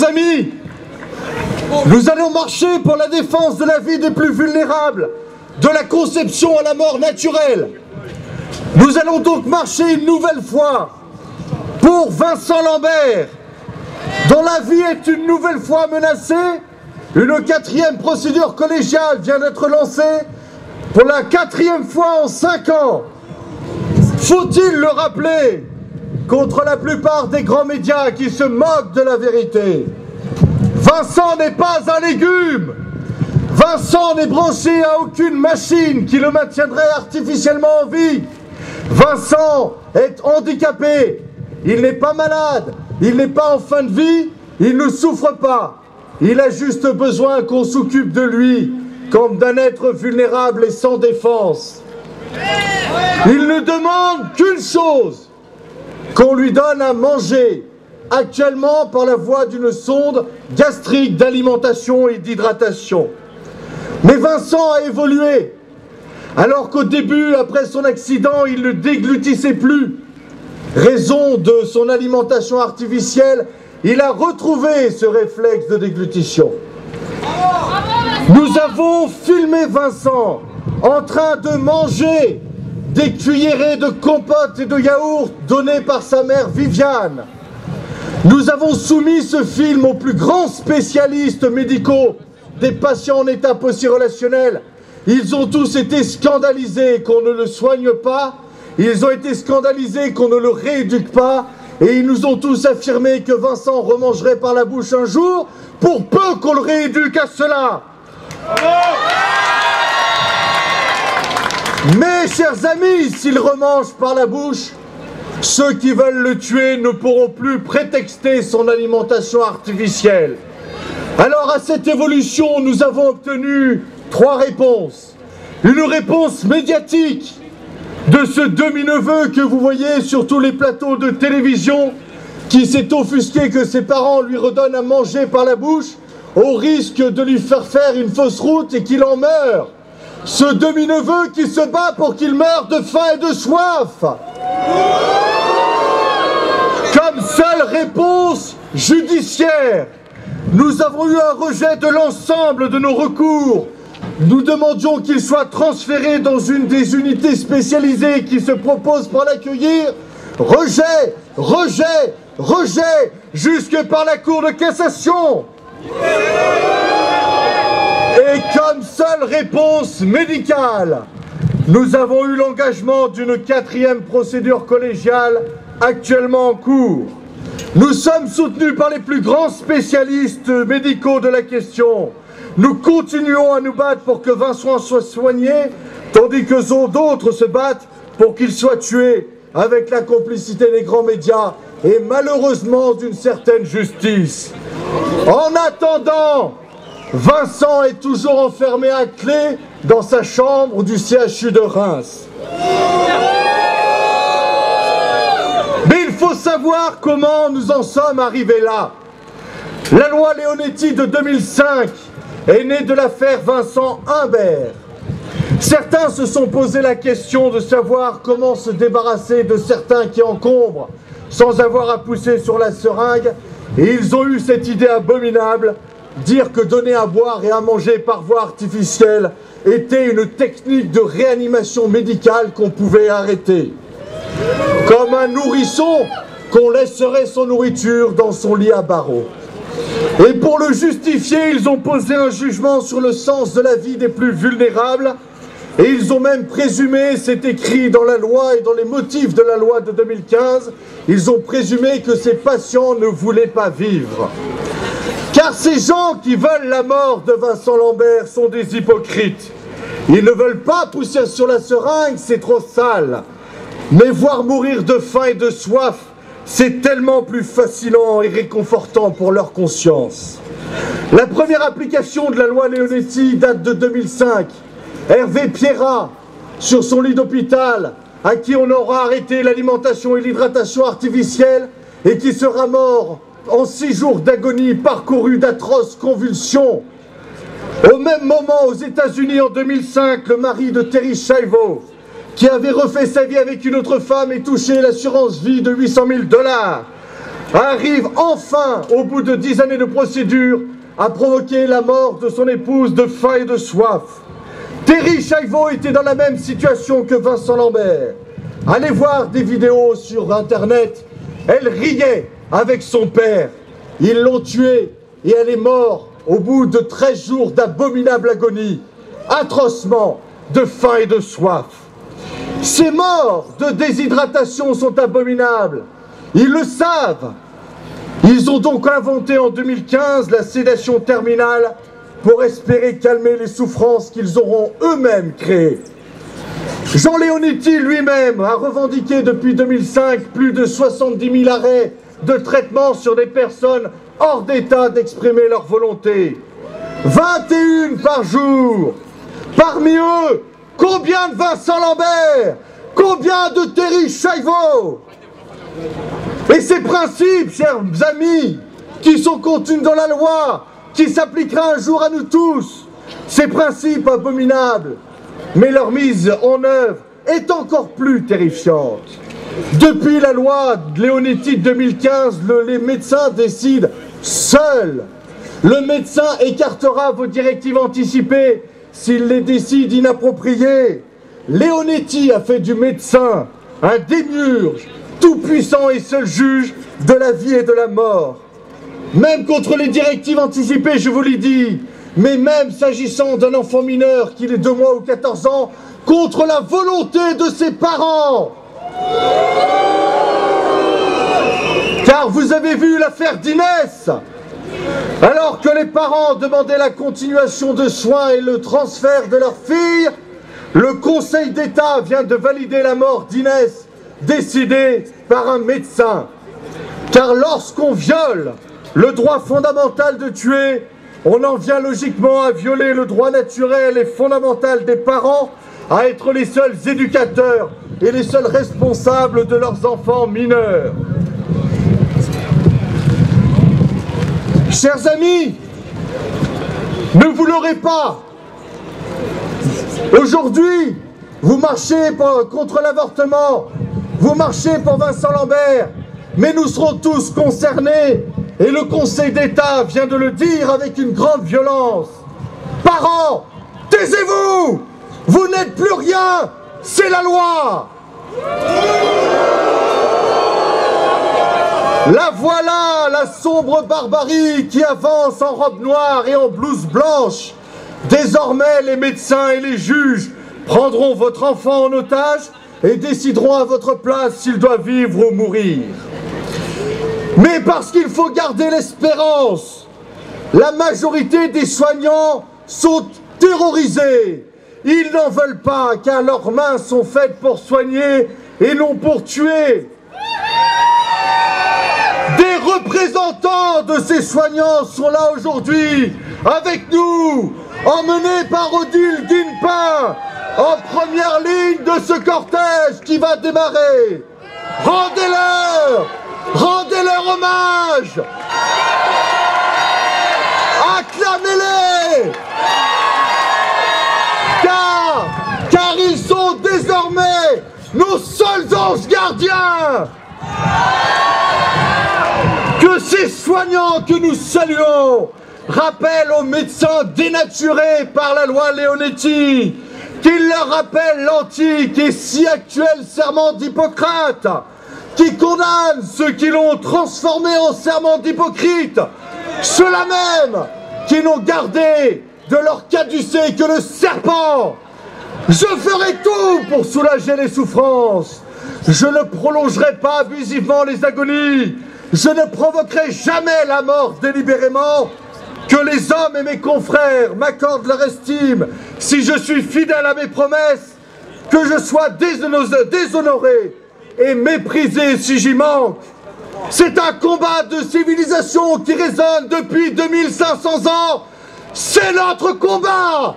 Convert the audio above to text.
Chers amis, nous allons marcher pour la défense de la vie des plus vulnérables, de la conception à la mort naturelle. Nous allons donc marcher une nouvelle fois pour Vincent Lambert, dont la vie est une nouvelle fois menacée. Une 4e procédure collégiale vient d'être lancée pour la 4e fois en 5 ans. Faut-il le rappeler, contre la plupart des grands médias qui se moquent de la vérité? Vincent n'est pas un légume. Vincent n'est branché à aucune machine qui le maintiendrait artificiellement en vie. Vincent est handicapé. Il n'est pas malade. Il n'est pas en fin de vie. Il ne souffre pas. Il a juste besoin qu'on s'occupe de lui comme d'un être vulnérable et sans défense. Il ne demande qu'une chose, qu'on lui donne à manger, actuellement par la voie d'une sonde gastrique d'alimentation et d'hydratation. Mais Vincent a évolué. Alors qu'au début, après son accident, il ne déglutissait plus. Raison de son alimentation artificielle, il a retrouvé ce réflexe de déglutition. Nous avons filmé Vincent en train de manger des cuillerées de compote et de yaourt données par sa mère Viviane. Nous avons soumis ce film aux plus grands spécialistes médicaux des patients en état post-relationnel. Ils ont tous été scandalisés qu'on ne le soigne pas, ils ont été scandalisés qu'on ne le rééduque pas, et ils nous ont tous affirmé que Vincent remangerait par la bouche un jour, pour peu qu'on le rééduque à cela. Mais, chers amis, s'il remange par la bouche, ceux qui veulent le tuer ne pourront plus prétexter son alimentation artificielle. Alors, à cette évolution, nous avons obtenu 3 réponses. Une réponse médiatique de ce demi-neveu que vous voyez sur tous les plateaux de télévision, qui s'est offusqué que ses parents lui redonnent à manger par la bouche, au risque de lui faire une fausse route et qu'il en meure. Ce demi-neveu qui se bat pour qu'il meure de faim et de soif. Comme seule réponse judiciaire, nous avons eu un rejet de l'ensemble de nos recours. Nous demandions qu'il soit transféré dans une des unités spécialisées qui se proposent pour l'accueillir. Rejet, rejet, rejet, jusque par la Cour de cassation. Et comme seule réponse médicale, nous avons eu l'engagement d'une 4e procédure collégiale actuellement en cours. Nous sommes soutenus par les plus grands spécialistes médicaux de la question. Nous continuons à nous battre pour que Vincent soit soigné, tandis que d'autres se battent pour qu'il soit tué, avec la complicité des grands médias et malheureusement d'une certaine justice. En attendant, Vincent est toujours enfermé à clé dans sa chambre du CHU de Reims. Mais il faut savoir comment nous en sommes arrivés là. La loi Leonetti de 2005 est née de l'affaire Vincent Humbert. Certains se sont posé la question de savoir comment se débarrasser de certains qui encombrent sans avoir à pousser sur la seringue, et ils ont eu cette idée abominable, dire que donner à boire et à manger par voie artificielle était une technique de réanimation médicale qu'on pouvait arrêter. Comme un nourrisson qu'on laisserait son nourriture dans son lit à barreaux. Et pour le justifier, ils ont posé un jugement sur le sens de la vie des plus vulnérables, et ils ont même présumé, c'est écrit dans la loi et dans les motifs de la loi de 2015, ils ont présumé que ces patients ne voulaient pas vivre. Car ces gens qui veulent la mort de Vincent Lambert sont des hypocrites. Ils ne veulent pas pousser sur la seringue, c'est trop sale. Mais voir mourir de faim et de soif, c'est tellement plus fascinant et réconfortant pour leur conscience. La première application de la loi Leonetti date de 2005. Hervé Pierrat, sur son lit d'hôpital, à qui on aura arrêté l'alimentation et l'hydratation artificielle et qui sera mort en 6 jours d'agonie parcourue d'atroces convulsions. Au même moment, aux États-Unis en 2005, le mari de Terri Schiavo, qui avait refait sa vie avec une autre femme et touché l'assurance vie de 800 000 $, arrive enfin, au bout de 10 années de procédure, à provoquer la mort de son épouse de faim et de soif. Terri Schiavo était dans la même situation que Vincent Lambert. Allez voir des vidéos sur Internet. Elle riait avec son père. Ils l'ont tuée et elle est morte au bout de 13 jours d'abominable agonie, atrocement, de faim et de soif. Ces morts de déshydratation sont abominables. Ils le savent. Ils ont donc inventé en 2015 la sédation terminale pour espérer calmer les souffrances qu'ils auront eux-mêmes créées. Jean Leonetti lui-même a revendiqué depuis 2005 plus de 70 000 arrêts de traitement sur des personnes hors d'état d'exprimer leur volonté. 21 par jour. Parmi eux, combien de Vincent Lambert? Combien de Terri Schiavo? Et ces principes, chers amis, qui sont contenus dans la loi, qui s'appliquera un jour à nous tous, ces principes abominables, mais leur mise en œuvre est encore plus terrifiante. Depuis la loi Leonetti de 2015, les médecins décident seuls. Le médecin écartera vos directives anticipées s'il les décide inappropriées. Leonetti a fait du médecin un démiurge, tout-puissant et seul juge de la vie et de la mort. Même contre les directives anticipées, je vous l'ai dit, mais même s'agissant d'un enfant mineur, qu'il ait 2 mois ou 14 ans, contre la volonté de ses parents. Car vous avez vu l'affaire d'Inès. Alors que les parents demandaient la continuation de soins et le transfert de leur fille, le Conseil d'État vient de valider la mort d'Inès, décidée par un médecin. Car lorsqu'on viole le droit fondamental de tuer, on en vient logiquement à violer le droit naturel et fondamental des parents à être les seuls éducateurs et les seuls responsables de leurs enfants mineurs. Chers amis, ne vous leurrez pas. Aujourd'hui, vous marchez contre l'avortement, vous marchez pour Vincent Lambert, mais nous serons tous concernés. Et le Conseil d'État vient de le dire avec une grande violence. Parents, taisez-vous! Vous n'êtes plus rien, c'est la loi! La voilà, la sombre barbarie qui avance en robe noire et en blouse blanche. Désormais, les médecins et les juges prendront votre enfant en otage et décideront à votre place s'il doit vivre ou mourir. Mais parce qu'il faut garder l'espérance, la majorité des soignants sont terrorisés. Ils n'en veulent pas car leurs mains sont faites pour soigner et non pour tuer. Des représentants de ces soignants sont là aujourd'hui avec nous, emmenés par Odile Guinepin, en première ligne de ce cortège qui va démarrer. Rendez-leur hommage, acclamez-les, car ils sont désormais nos seuls anges gardiens. Que ces soignants que nous saluons rappellent aux médecins dénaturés par la loi Leonetti, qu'ils leur rappellent l'antique et si actuel serment d'Hippocrate, qui condamne ceux qui l'ont transformé en serment d'hypocrite, ceux-là même qui n'ont gardé de leur caducée que le serpent. Je ferai tout pour soulager les souffrances. Je ne prolongerai pas abusivement les agonies. Je ne provoquerai jamais la mort délibérément. Que les hommes et mes confrères m'accordent leur estime si je suis fidèle à mes promesses. Que je sois déshonoré et méprisé si j'y manque. C'est un combat de civilisation qui résonne depuis 2500 ans. C'est notre combat!